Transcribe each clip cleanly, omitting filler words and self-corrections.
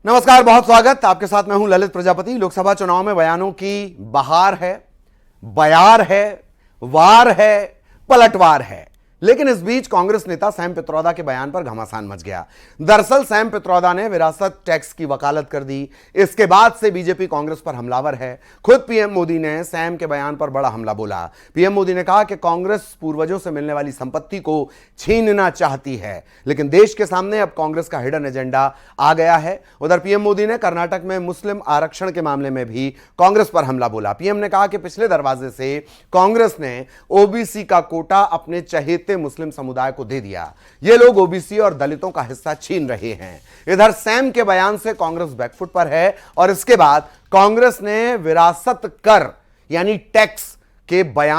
नमस्कार, बहुत स्वागत। आपके साथ मैं हूं ललित प्रजापति। लोकसभा चुनाव में बयानों की बहार है, बयार है, वार है, पलटवार है। लेकिन इस बीच कांग्रेस नेता सैम पित्रोदा के बयान पर घमासान मच गया। दरअसल सैम पित्रोदा ने विरासत टैक्स की वकालत कर दी। इसके बाद से बीजेपी कांग्रेस पर हमलावर है। खुद पीएम मोदी ने सैम के बयान पर बड़ा हमला बोला। पीएम मोदी ने कहा कि कांग्रेस पूर्वजों से मिलने वाली संपत्ति को छीनना चाहती है, लेकिन देश के सामने अब कांग्रेस का हिडन एजेंडा आ गया है। उधर पीएम मोदी ने कर्नाटक में मुस्लिम आरक्षण के मामले में भी कांग्रेस पर हमला बोला। पीएम ने कहा कि पिछले दरवाजे से कांग्रेस ने ओबीसी का कोटा अपने चहेते मुस्लिम समुदाय को दे दिया। ये लोग ओबीसी और दलितों का हिस्सा छीन रहे हैं। इधर सैम के बयान से कांग्रेस बैकफुट पर है और इसके बाद कांग्रेस ने विरासत कर यानी टैक्स के बयान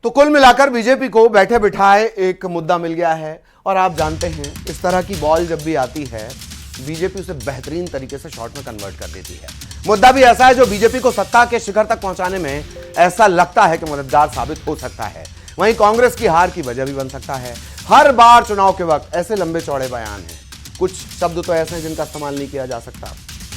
तो कुल मिलाकर बीजेपी को बैठे बिठाए एक मुद्दा मिल गया है। और आप जानते हैं, इस तरह की बॉल जब भी आती है बीजेपी उसे बेहतरीन तरीके से शॉट में कन्वर्ट कर देती है। मुद्दा भी ऐसा है जो बीजेपी को सत्ता के शिखर तक पहुंचाने में ऐसा लगता है कि मददगार साबित हो सकता है। वहीं कांग्रेस की हार की वजह भी बन सकता है। हर बार चुनाव के वक्त ऐसे लंबे चौड़े बयान हैं। कुछ शब्द तो ऐसे हैं जिनका इस्तेमाल नहीं किया जा सकता।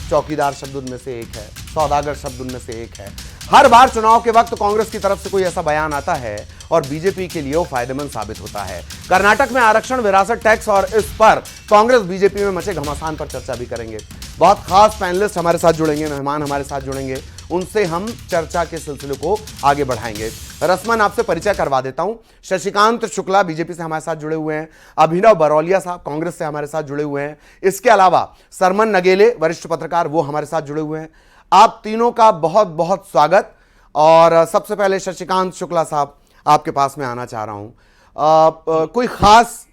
चौकीदार शब्द उनमें से एक है, सौदागर शब्द उनमें से एक है। हर बार चुनाव के वक्त कांग्रेस की तरफ से कोई ऐसा बयान आता है और बीजेपी के लिए वो फायदेमंद साबित होता है। कर्नाटक में आरक्षण, विरासत टैक्स और इस पर कांग्रेस बीजेपी में मचे घमासान पर चर्चा भी करेंगे। बहुत खास पैनलिस्ट हमारे साथ जुड़ेंगे, मेहमान हमारे साथ जुड़ेंगे, उनसे हम चर्चा के सिलसिले को आगे बढ़ाएंगे। रस्मन आपसे परिचय करवा देता हूं। शशिकांत शुक्ला बीजेपी से हमारे साथ जुड़े हुए हैं। अभिनव बरौलिया साहब कांग्रेस से हमारे साथ जुड़े हुए हैं। इसके अलावा सरमन नगेले वरिष्ठ पत्रकार, वो हमारे साथ जुड़े हुए हैं। आप तीनों का बहुत बहुत स्वागत। और सबसे पहले शशिकांत शुक्ला साहब, आपके पास में आना चाह रहा हूं। कोई खास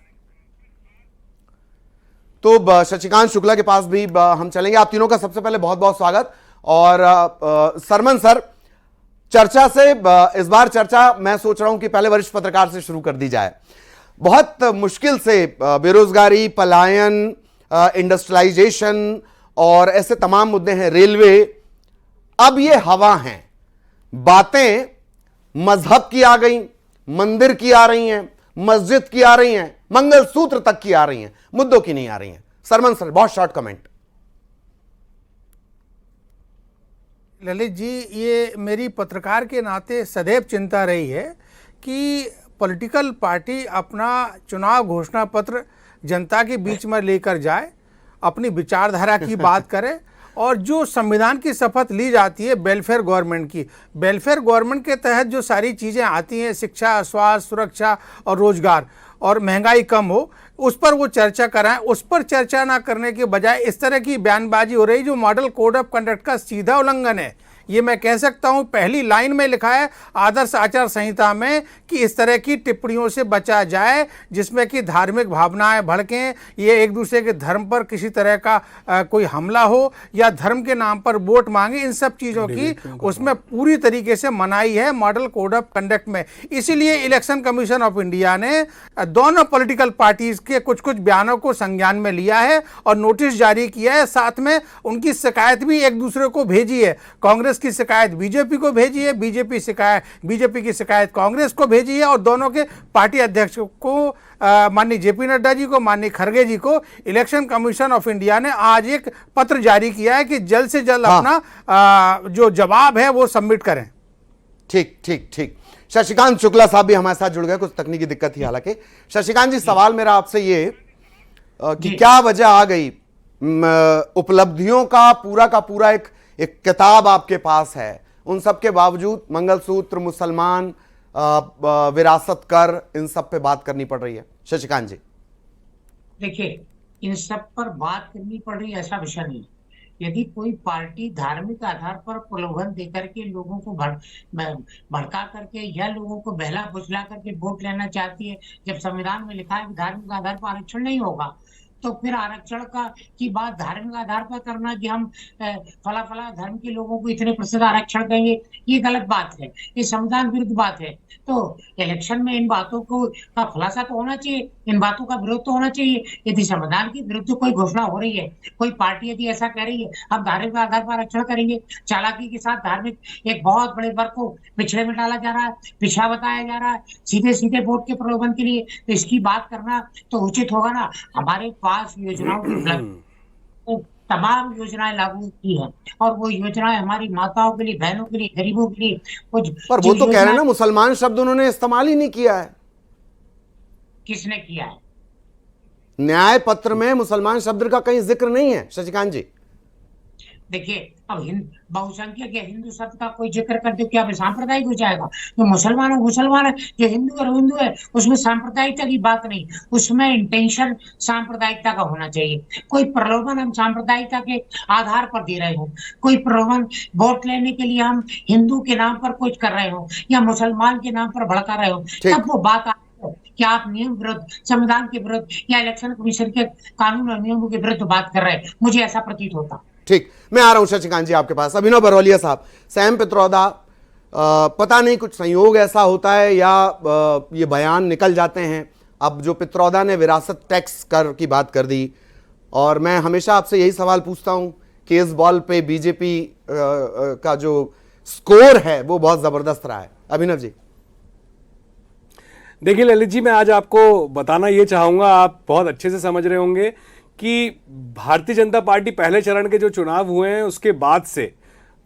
तो शशिकांत शुक्ला के पास भी हम चलेंगे। आप तीनों का सबसे पहले बहुत बहुत स्वागत। और सरमन सर, चर्चा से इस बार चर्चा मैं सोच रहा हूं कि पहले वरिष्ठ पत्रकार से शुरू कर दी जाए। बहुत मुश्किल से बेरोजगारी, पलायन, इंडस्ट्रियलाइजेशन और ऐसे तमाम मुद्दे हैं, रेलवे, अब ये हवा हैं। बातें मजहब की आ गई, मंदिर की आ रही हैं, मस्जिद की आ रही हैं, मंगलसूत्र तक की आ रही हैं, मुद्दों की नहीं आ रही हैं। सरमन सर, बहुत शॉर्ट कमेंट। ललित जी, ये मेरी पत्रकार के नाते सदैव चिंता रही है कि पॉलिटिकल पार्टी अपना चुनाव घोषणा पत्र जनता के बीच में लेकर जाए, अपनी विचारधारा की बात करे और जो संविधान की शपथ ली जाती है वेलफेयर गवर्नमेंट की, वेलफेयर गवर्नमेंट के तहत जो सारी चीज़ें आती हैं, शिक्षा, स्वास्थ्य, सुरक्षा और रोजगार और महंगाई कम हो, उस पर वो चर्चा कराएं। उस पर चर्चा ना करने के बजाय इस तरह की बयानबाजी हो रही जो मॉडल कोड ऑफ कंडक्ट का सीधा उल्लंघन है। ये मैं कह सकता हूं पहली लाइन में लिखा है आदर्श आचार संहिता में कि इस तरह की टिप्पणियों से बचा जाए जिसमें कि धार्मिक भावनाएं भड़कें, ये एक दूसरे के धर्म पर किसी तरह का कोई हमला हो या धर्म के नाम पर वोट मांगे, इन सब चीज़ों की उसमें पूरी तरीके से मनाही है मॉडल कोड ऑफ कंडक्ट में। इसीलिए इलेक्शन कमीशन ऑफ इंडिया ने दोनों पॉलिटिकल पार्टीज के कुछ कुछ बयानों को संज्ञान में लिया है और नोटिस जारी किया है, साथ में उनकी शिकायत भी एक दूसरे को भेजी है। कांग्रेस की शिकायत बीजेपी को भेजी है, बीजेपी की शिकायत कांग्रेस को भेजी है और दोनों के पार्टी अध्यक्ष को माननीय जेपी नड्डा जी को, माननीय खड़गे जी को इलेक्शन कमीशन ऑफ इंडिया ने आज एक पत्र जारी किया है कि जल्द से जल्द अपना जो जवाब है वो सबमिट करें। ठीक ठीक ठीक। शशिकांत शुक्ला साहब भी हमारे साथ जुड़ गए, कुछ तकनीकी दिक्कत थी हालांकि। शशिकांत जी, सवाल मेरा आपसे ये कि क्या वजह आ गई, उपलब्धियों का पूरा एक किताब आपके पास है, उन सब के बावजूद मंगलसूत्र, मुसलमान, विरासत कर, इन सब पे बात करनी पड़ रही है? शशिकांत जी देखिए, इन सब पर बात करनी पड़ रही है ऐसा विषय नहीं। यदि कोई पार्टी धार्मिक आधार पर प्रलोभन देकर के लोगों को भड़का करके या लोगों को बहला फुसला करके वोट लेना चाहती है, जब संविधान में लिखा है कि धार्मिक आधार पर आरक्षण नहीं होगा, तो फिर आरक्षण की बात धार्मिक आधार पर करना कि हम फला फला धर्म के लोगों को इतने प्रतिशत आरक्षण देंगे, ये गलत बात है, ये संविधान विरुद्ध बात है। तो इलेक्शन में इन बातों का खुलासा तो होना चाहिए, इन बातों का विरोध तो होना चाहिए। यदि संविधान के विरुद्ध कोई घोषणा हो रही है, कोई पार्टी यदि ऐसा कह रही है हम धार्मिक आधार पर आरक्षण करेंगे, चालाकी के साथ धार्मिक एक बहुत बड़े वर्ग को पिछड़े में डाला जा रहा है, पिछड़ा बताया जा रहा है सीधे सीधे वोट के प्रलोभन के लिए, तो इसकी बात करना तो उचित होगा ना। हमारे पास योजनाओं की तमाम योजनाएं लागू की हैं और वो योजनाएं हमारी माताओं के लिए, बहनों के लिए, गरीबों के लिए कुछ। पर वो तो कह रहे हैं ना मुसलमान शब्द उन्होंने इस्तेमाल ही नहीं किया है। किसने किया है? न्याय पत्र में मुसलमान शब्द का कहीं जिक्र नहीं है शशिकांत जी। देखिए, अब बहुसंख्यक या हिंदू शब्द का कोई जिक्र कर दो, क्या सांप्रदायिक हो जाएगा? जो मुसलमान है, जो हिंदू है, उसमें सांप्रदायिकता की बात नहीं, उसमें इंटेंशन सांप्रदायिकता का होना चाहिए। कोई प्रलोभन हम सांप्रदायिकता के आधार पर दे रहे हो, कोई प्रलोभन वोट लेने के लिए हम हिंदू के नाम पर कुछ कर रहे हो या मुसलमान के नाम पर भड़का रहे हो, तब वो बात क्या आप नियम विरुद्ध, संविधान के विरुद्ध या इलेक्शन कमीशन के कानून और नियमों के विरुद्ध बात कर रहे हैं, मुझे ऐसा प्रतीत होता। ठीक, मैं आ रहा हूं शशिकांत जी आपके पास। अभिनव बरौलिया साहब, सैम पित्रोदा, पता नहीं कुछ संयोग ऐसा होता है या ये बयान निकल जाते हैं। अब जो पित्रोदा ने विरासत टैक्स कर की बात कर दी, और मैं हमेशा आपसे यही सवाल पूछता हूं कि इस बॉल पे बीजेपी का जो स्कोर है वो बहुत जबरदस्त रहा है। अभिनव जी देखिए ललित जी, मैं आज आपको बताना ये चाहूंगा, आप बहुत अच्छे से समझ रहे होंगे कि भारतीय जनता पार्टी पहले चरण के जो चुनाव हुए हैं उसके बाद से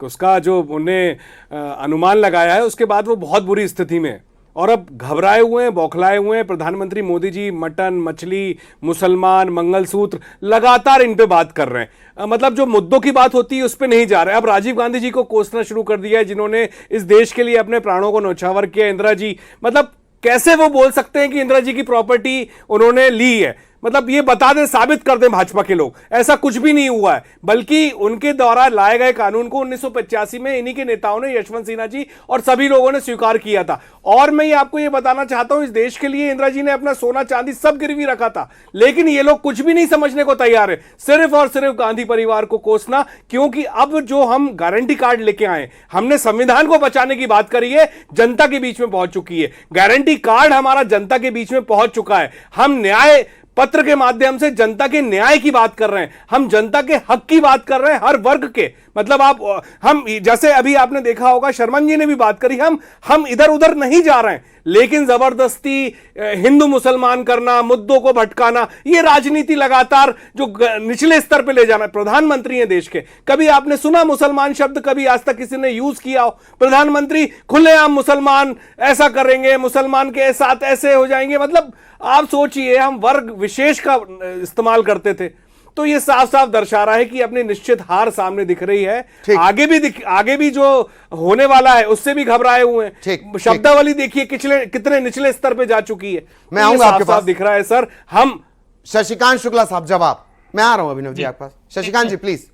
उसका जो उन्हें अनुमान लगाया है, उसके बाद वो बहुत बुरी स्थिति में है और अब घबराए हुए हैं, बौखलाए हुए हैं। प्रधानमंत्री मोदी जी मटन, मछली, मुसलमान, मंगलसूत्र लगातार इन पे बात कर रहे हैं। मतलब जो मुद्दों की बात होती है उस पे नहीं जा रहे। अब राजीव गांधी जी को कोसना शुरू कर दिया है, जिन्होंने इस देश के लिए अपने प्राणों को न्यौछावर किया। इंदिरा जी, मतलब कैसे वो बोल सकते हैं कि इंदिरा जी की प्रॉपर्टी उन्होंने ली है? मतलब ये बता दें, साबित कर दें भाजपा के लोग, ऐसा कुछ भी नहीं हुआ है। बल्कि उनके द्वारा लाए गए कानून को 1985 में इन्हीं के नेताओं ने, यशवंत सिन्हा जी और सभी लोगों ने स्वीकार किया था। और मैं ये आपको ये बताना चाहता हूं, इस देश के लिए इंदिरा जी ने अपना सोना चांदी सब गिरवी रखा था, लेकिन ये लोग कुछ भी नहीं समझने को तैयार है, सिर्फ और सिर्फ गांधी परिवार को कोसना। क्योंकि अब जो हम गारंटी कार्ड लेके आए, हमने संविधान को बचाने की बात करी है, जनता के बीच में पहुंच चुकी है। गारंटी कार्ड हमारा जनता के बीच में पहुंच चुका है। हम न्याय पत्र के माध्यम से जनता के न्याय की बात कर रहे हैं, हम जनता के हक की बात कर रहे हैं, हर वर्ग के। मतलब हम जैसे अभी आपने देखा होगा, शर्मन जी ने भी बात करी, हम इधर उधर नहीं जा रहे हैं, लेकिन जबरदस्ती हिंदू मुसलमान करना, मुद्दों को भटकाना, ये राजनीति लगातार जो निचले स्तर पे ले जाना। प्रधानमंत्री हैं देश के, कभी आपने सुना मुसलमान शब्द कभी आज तक किसी ने यूज किया हो? प्रधानमंत्री खुलेआम मुसलमान ऐसा करेंगे, मुसलमान के साथ ऐसे हो जाएंगे। मतलब आप सोचिए, हम वर्ग विशेष का इस्तेमाल करते थे। तो ये साफ साफ दर्शा रहा है कि अपनी निश्चित हार सामने दिख रही है। आगे भी जो होने वाला है उससे भी घबराए हुए हैं। शब्दावली देखिए कितने निचले स्तर पे जा चुकी है। मैं आऊंगा आपके पास, दिख रहा है सर। हम शशिकांत शुक्ला साहब जवाब, मैं आ रहा हूं अभिनव जी आपके पास। शशिकांत जी प्लीज।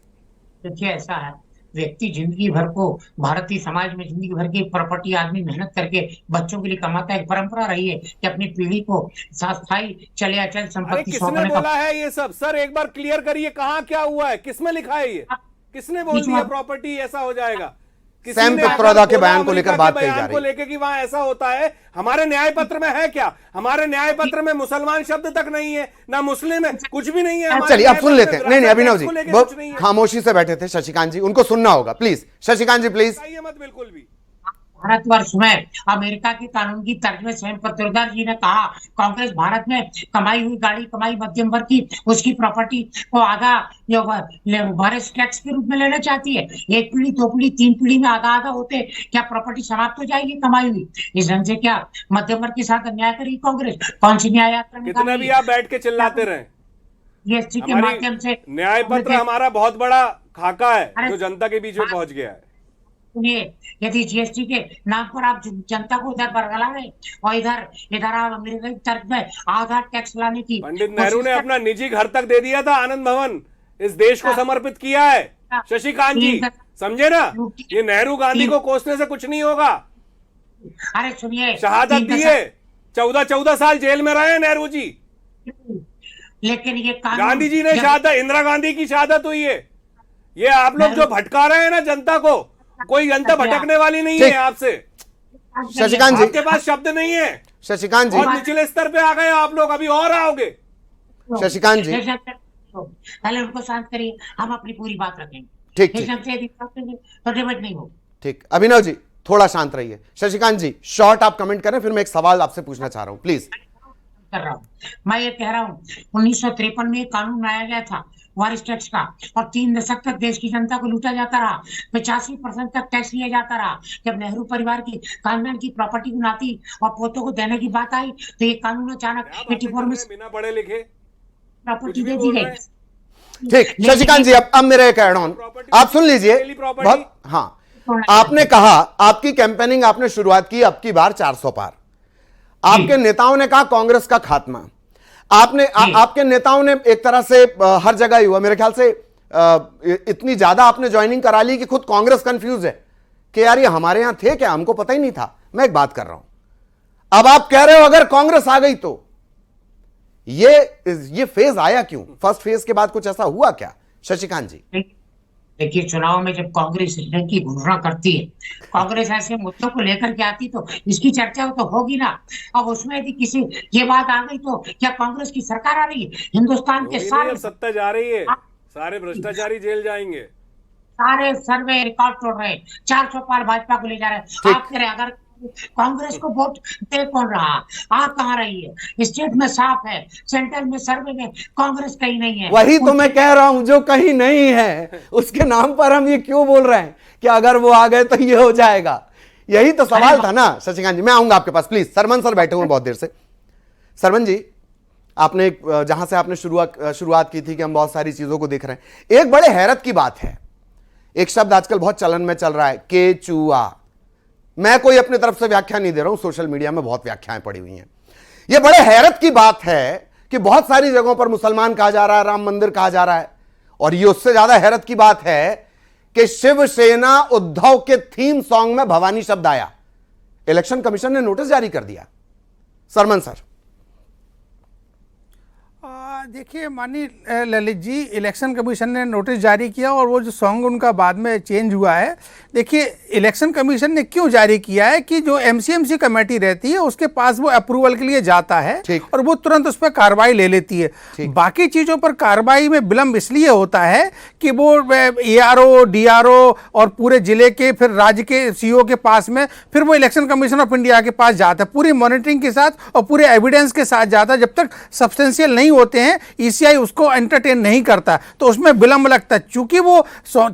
देखिए, ऐसा है व्यक्ति जिंदगी भर को भारतीय समाज में जिंदगी भर की प्रॉपर्टी आदमी मेहनत करके बच्चों के लिए कमाता है। एक परंपरा रही है कि अपनी पीढ़ी को स्थायी चले अचल अरे संपत्ति किसने सौंपने बोला का। है ये सब? सर एक बार क्लियर करिए, कहाँ क्या हुआ है, किसमें लिखा है ये? किसने बोल बीच दिया में- प्रॉपर्टी ऐसा हो जाएगा? किसी सैम ने पित्रोदा के बोला बयान को लेकर अमेरिका बात के कही जा बयान रही को है। लेकर कि वहां ऐसा होता है। हमारे न्याय पत्र में है क्या? हमारे न्याय पत्र में मुसलमान शब्द तक नहीं है, ना मुस्लिम है, कुछ भी नहीं है हमारे चलिए आप न्याय सुन पत्र लेते में। हैं। नहीं नहीं अभिनव जी को लेके वो कुछ नहीं है। खामोशी से बैठे थे शशिकांत जी, उनको सुनना होगा प्लीज। Shashikant ji please. बताइए मत बिल्कुल भी। भारतवर्ष में अमेरिका के कानून की तर्ज में सैम पित्रोदा जी ने कहा कांग्रेस भारत में कमाई हुई गाड़ी कमाई मध्यम वर्ग की उसकी प्रॉपर्टी को आधा वरिष्ठ टैक्स के रूप में लेना चाहती है। एक पीढ़ी, दो पीढ़ी, तीन पीढ़ी में आधा आधा होते क्या प्रॉपर्टी समाप्त हो जाएगी कमाई हुई? इस ढंग से क्या मध्यम वर्ग के साथ अन्याय करेगी कांग्रेस? कौन सी न्याय यात्रा कितना भी आप बैठ के चिल्लाते रहे, जीएसटी के हमारी माध्यम से न्याय पत्र हमारा बहुत बड़ा खाका है अरे- जो जनता के बीच में पहुंच गया है। सुनिए, यदि जीएसटी के नाम पर आप जनता को उधर बरगला रहे और इधर आप अमेरिका की तर्क में आधा टैक्स लाने की पंडित नेहरू ने अपना निजी घर तक दे दिया था, आनंद भवन, इस देश को समर्पित किया है। शशिकांत जी समझे ना, ये नेहरू गांधी को कोसने से कुछ नहीं होगा। अरे सुनिए, शहादत दिए, 14 साल जेल में रहे नेहरू जी। लेकिन ये कानून गांधी जी ने शहादत, इंदिरा गांधी की शहादत हुई है। ये आप लोग जो भटका रहे हैं ना जनता को, कोई जनता भटकने वाली नहीं है आपसे। शशिकांत जी आपके पास शब्द नहीं है, शशिकांत जी और निचले स्तर पे आ गए आप लोग, अभी और आओगे। शशिकांत जी पहले उनको शांत करिए, हम अपनी पूरी बात रखेंगे। ठीक इस ठीक ढंग से यदि बात करेंगे तो डिबेट नहीं होगी। ठीक। अभिनव जी थोड़ा शांत रहिए। शशिकांत जी शॉर्ट आप कमेंट करें, फिर मैं एक सवाल आपसे पूछना चाह रहा हूं प्लीज। कर रहा हूँ मैं ये कह रहा हूँ 1953 में कानून लाया गया था वरिष्ठ टैक्स का, और 3 दशक तक देश की जनता को लूटा जाता रहा। 85% तक टैक्स लिया जाता रहा। जब नेहरू परिवार की खानदान की प्रॉपर्टी को नाती और पोतों को देने की बात आई तो ये कानून अचानक 84 में बिना पढ़े लिखे प्रॉपर्टी कुछ भी दे दी बोल गई। रहे हैं। ठीक शशिकांत जी अब मेरा एक ऐड ऑन आप सुन लीजिए। बहुत हाँ, आपने कहा आपकी कैंपेनिंग आपने शुरुआत की अब की बार 400 पार। आपके नेताओं ने कहा कांग्रेस का खात्मा। आपके नेताओं ने एक तरह से हर जगह ही हुआ मेरे ख्याल से इतनी ज्यादा आपने ज्वाइनिंग करा ली कि खुद कांग्रेस कंफ्यूज है कि यार ये हमारे यहां थे क्या, हमको पता ही नहीं था। मैं एक बात कर रहा हूं, अब आप कह रहे हो अगर कांग्रेस आ गई तो ये फेज आया क्यों? फर्स्ट फेज के बाद कुछ ऐसा हुआ क्या? शशिकांत जी देखिए, चुनाव में जब कांग्रेस रिजल्ट की घोषणा करती है, कांग्रेस ऐसे मुद्दों को लेकर के आती तो इसकी चर्चा तो होगी ना। अब उसमें यदि किसी ये बात आ गई तो क्या कांग्रेस की सरकार आ रही है? हिंदुस्तान के सारे सत्ता जा रही है, सारे भ्रष्टाचारी जेल जाएंगे, सारे सर्वे रिकॉर्ड तोड़ रहे हैं, 400 पार भाजपा को ले जा रहे हैं। आप कह रहे अगर कांग्रेस को वोट दे कौन रहा? आप कहाँ रही है? स्टेट में साफ है, सेंट्रल में सर्वे में कांग्रेस कहीं नहीं है। वही तो मैं कह रहा हूं, जो कहीं नहीं है उसके नाम पर हम ये क्यों बोल रहे हैं कि अगर वो आ गए तो ये हो जाएगा? यही तो सवाल था ना शशिकांत जी। मैं आऊंगा आपके पास प्लीज। सरमन सर बैठे हुए बहुत देर से। सरमन जी आपने जहां से आपने शुरुआत की थी कि हम बहुत सारी चीजों को देख रहे हैं, एक बड़े हैरत की बात है, एक शब्द आजकल बहुत चलन में चल रहा है, केचुआ। मैं कोई अपनी तरफ से व्याख्या नहीं दे रहा हूं, सोशल मीडिया में बहुत व्याख्याएं पड़ी हुई हैं। यह बड़े हैरत की बात है कि बहुत सारी जगहों पर मुसलमान कहा जा रहा है, राम मंदिर कहा जा रहा है, और यह उससे ज्यादा हैरत की बात है कि शिवसेना उद्धव के थीम सॉन्ग में भवानी शब्द आया। इलेक्शन कमीशन ने नोटिस जारी कर दिया। सरमन सर देखिए माननीय ललित जी, इलेक्शन कमीशन ने नोटिस जारी किया और वो जो सॉन्ग उनका बाद में चेंज हुआ है। देखिए इलेक्शन कमीशन ने क्यों जारी किया है कि जो एमसीएमसी कमेटी रहती है उसके पास वो अप्रूवल के लिए जाता है और वो तुरंत उस पर कार्रवाई ले लेती है। बाकी चीज़ों पर कार्रवाई में विलंब इसलिए होता है कि वो एआरओ, डीआरओ और पूरे जिले के फिर राज्य के सीईओ के पास में फिर वो इलेक्शन कमीशन ऑफ इंडिया के पास जाता है, पूरी मॉनिटरिंग के साथ और पूरे एविडेंस के साथ जाता है। जब तक सब्सटेंशियल नहीं होते हैं ईसीआई उसको एंटरटेन नहीं करता, तो उसमें विलंब लगता है। चूंकि वो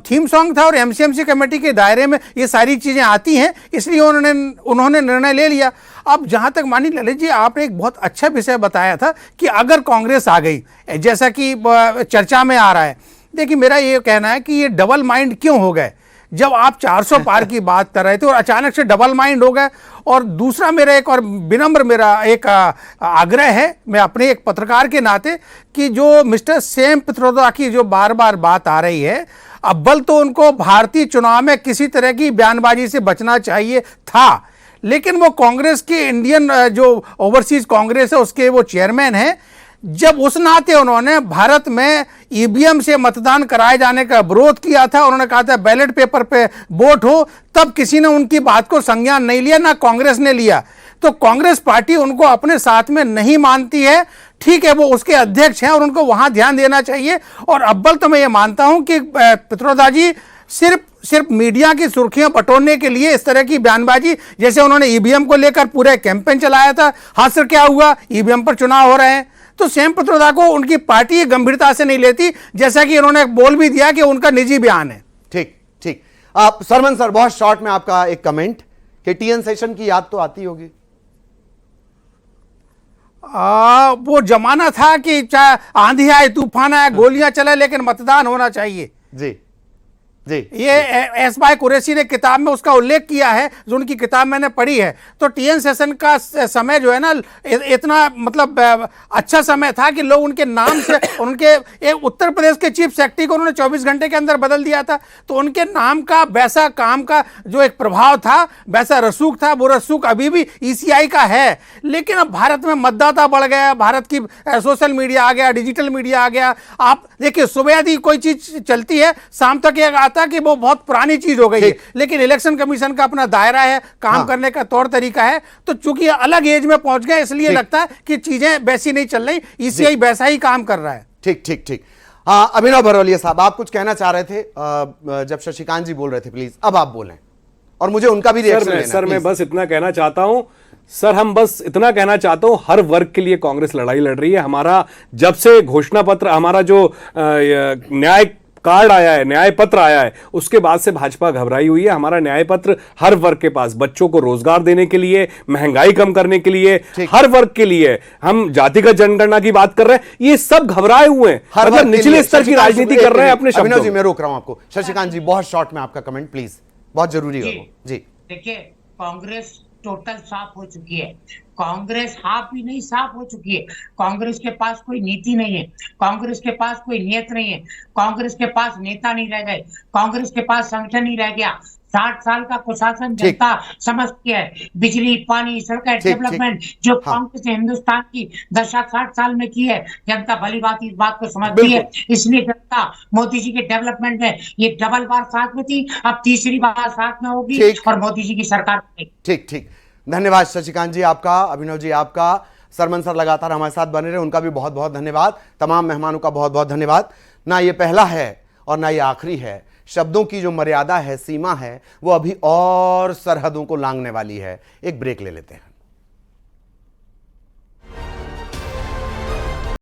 थीम सॉन्ग था और एमसीएमसी कमेटी के दायरे में ये सारी चीजें आती हैं, इसलिए उन्होंने निर्णय ले लिया। अब जहां तक मानी ललित जी, आपने एक बहुत अच्छा विषय बताया था कि अगर कांग्रेस आ गई, जैसा कि चर्चा में आ रहा है। देखिए मेरा ये कहना है कि ये डबल माइंड क्यों हो गए? जब आप 400 पार की बात कर रहे थे और अचानक से डबल माइंड हो गए। और दूसरा मेरा एक और विनम्र मेरा एक आग्रह है, मैं अपने एक पत्रकार के नाते, कि जो मिस्टर सैम पित्रोदा की जो बार बार बात आ रही है, अव्वल तो उनको भारतीय चुनाव में किसी तरह की बयानबाजी से बचना चाहिए था, लेकिन वो कांग्रेस के इंडियन जो ओवरसीज कांग्रेस है उसके वो चेयरमैन हैं। जब उस नाते उन्होंने भारत में ईवीएम से मतदान कराए जाने का विरोध किया था, उन्होंने कहा था बैलेट पेपर पे वोट हो, तब किसी ने उनकी बात को संज्ञान नहीं लिया, ना कांग्रेस ने लिया। तो कांग्रेस पार्टी उनको अपने साथ में नहीं मानती है, ठीक है, वो उसके अध्यक्ष हैं और उनको वहां ध्यान देना चाहिए। और अव्वल तो मैं ये मानता हूं कि पित्रोदा जी सिर्फ मीडिया की सुर्खियां बटोरने के लिए इस तरह की बयानबाजी, जैसे उन्होंने ईवीएम को लेकर पूरा कैंपेन चलाया था, हासिल क्या हुआ, ईवीएम पर चुनाव हो रहे हैं। तो सेम पित्रोदा को उनकी पार्टी गंभीरता से नहीं लेती, जैसा कि उन्होंने बोल भी दिया कि उनका निजी बयान है। ठीक ठीक। आप सरमन सर, बहुत शॉर्ट में आपका एक कमेंट कि टीएन सेशन की याद तो आती होगी। वो जमाना था कि चाहे आंधी आए तूफान आए गोलियां चले, लेकिन मतदान होना चाहिए। जी जी। ये एस भाई कुरैशी ने किताब में उसका उल्लेख किया है, जो उनकी किताब मैंने पढ़ी है। तो टीएन सेशन का समय जो है ना, इतना मतलब अच्छा समय था कि लोग उनके नाम से उनके उत्तर प्रदेश के चीफ सेक्रेटरी को उन्होंने 24 घंटे के अंदर बदल दिया था। तो उनके नाम का वैसा काम का जो एक प्रभाव था, वैसा रसूख था, वो रसूख अभी भी ईसीआई का है। लेकिन अब भारत में मतदाता बढ़ गया, भारत की सोशल मीडिया आ गया, डिजिटल मीडिया आ गया। आप देखिए, सुबह यदि कोई चीज चलती है, शाम तक ये आता कि वो बहुत पुरानी चीज हो गई है। लेकिन इलेक्शन कमीशन का अपना दायरा है, काम करने का तौर तरीका है। तो चूंकि अलग एज में पहुंच गए, इसलिए लगता है कि चीजें वैसी नहीं चल रही, ईसीआई वैसा ही काम कर रहा है। ठीक ठीक ठीक। अभिनव बरौलिया साहब, आप कुछ कहना चाह रहे थे जब शशिकांत जी बोल रहे थे, प्लीज अब आप बोलें और मुझे उनका भी रिएक्शन लेना है। सर मैं बस इतना कहना चाहता हूं, सर हम बस इतना कहना चाहता हूं, हर वर्ग के लिए कांग्रेस लड़ाई लड़ रही है। हमारा जब से घोषणा पत्र, हमारा जो न्याय कार्ड आया है, न्याय पत्र आया है, उसके बाद से भाजपा घबराई हुई है। हमारा न्याय पत्र हर वर्ग के पास, बच्चों को रोजगार देने के लिए, महंगाई कम करने के लिए, हर वर्ग के लिए। हम जातिगत जनगणना की बात कर रहे हैं, ये सब घबराए हुए हैं, मतलब निचले स्तर की राजनीति कर रहे हैं अपने शब्दों। अभिनव जी, मैं रोक रहा हूं आपको। शशिकांत जी, बहुत शॉर्ट में आपका कमेंट प्लीज, बहुत जरूरी है वो। जी देखिए, कांग्रेस टोटल साफ हो चुकी है। कांग्रेस हाफ भी नहीं, साफ हो चुकी है। कांग्रेस के पास कोई नीति नहीं है, कांग्रेस के पास कोई नियत नहीं है, कांग्रेस के पास नेता नहीं रह गए, कांग्रेस के पास संगठन नहीं रह गया। 60 साल का कुशासन जनता समझती है। बिजली, पानी, सड़कें, डेवलपमेंट जो कांग्रेस ने हिंदुस्तान की दशा 60 साल में की है, जनता भली बात इस बात को समझती है। इसलिए जनता मोदी जी के डेवलपमेंट में ये डबल बार साथ में थी, अब तीसरी बार साथ में होगी और मोदी जी की सरकार। ठीक ठीक। धन्यवाद शशिकांत जी आपका, अभिनव जी आपका, सरमन सर लगातार हमारे साथ बने रहे, उनका भी बहुत बहुत धन्यवाद। तमाम मेहमानों का बहुत बहुत धन्यवाद। ना ये पहला है और ना ये आखिरी है। शब्दों की जो मर्यादा है, सीमा है, वो अभी और सरहदों को लांघने वाली है। एक ब्रेक ले लेते हैं।